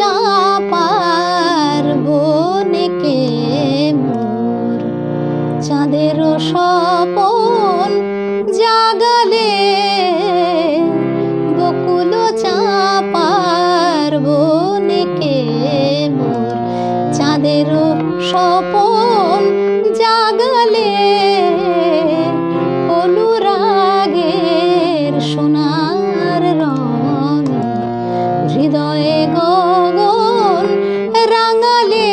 চাপার বনেকে মোর চাঁদের স্বপন জাগালে বকুল চাপার বনেকে মোর চাঁদের স্বপন জাগালে অনুরাগের সোনার রঙ হৃদয়ে গগন রাঙালে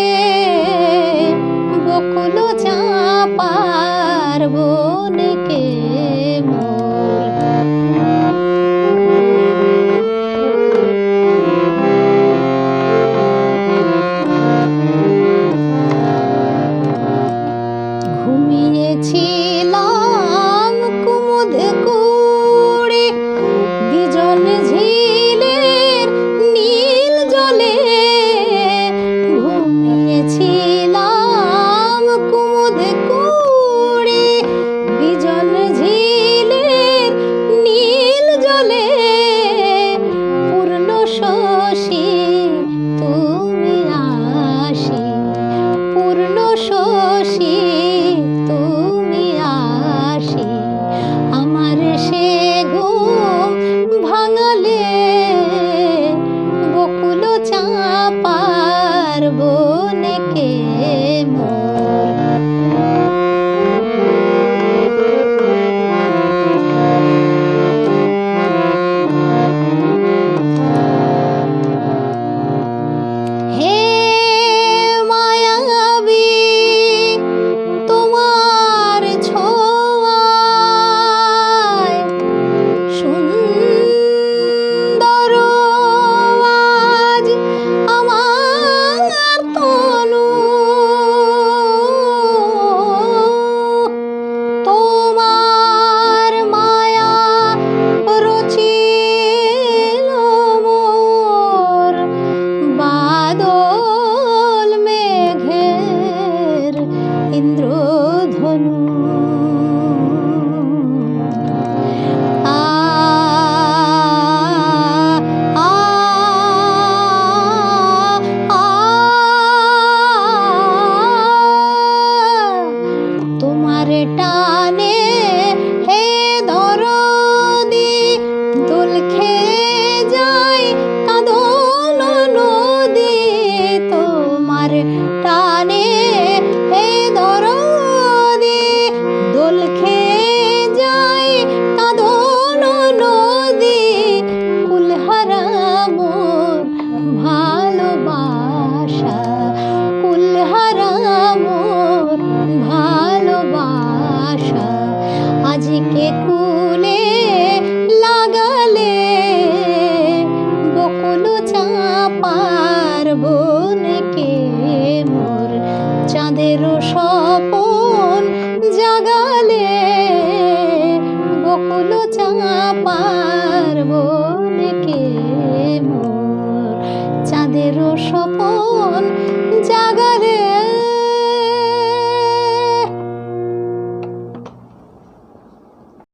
বকুল চাপার বনেকে মোর ঘুমিয়েছিলাম কুমুদ কুড়ে বিজন ঝিলের নীল জলে ঘুমিয়েছিলাম কুমুদ কুড়ে বিজন ঝিলের নীল জলে পূর্ণ শশী তুমি আসি পূর্ণ শশী তুমি আসি আমার সে ঘুম ভাঙালে বকুল চাপার বনেকে মোর হে মায়াবী তোমার ছোঁয়ায় সুন্দর আজ আমার তনু তোমার মায়া রচিল মোর বাদল মেঘের ইন্দ্রধনু আ আ আ তোমার টানে হে দরদি দোল খেয়ে যায় কাঁদন নদী তোমার টানে হে দরদি দোল খেয়ে যায় কাঁদন নদী কুলহারা মোর ভালোবাসা কুলহারা মোর ভালোবাসা আজকে কুলে লাগালে বকুল চাপার বনেকে মোর চাঁদের স্বপন জাগালে বকুল চাপা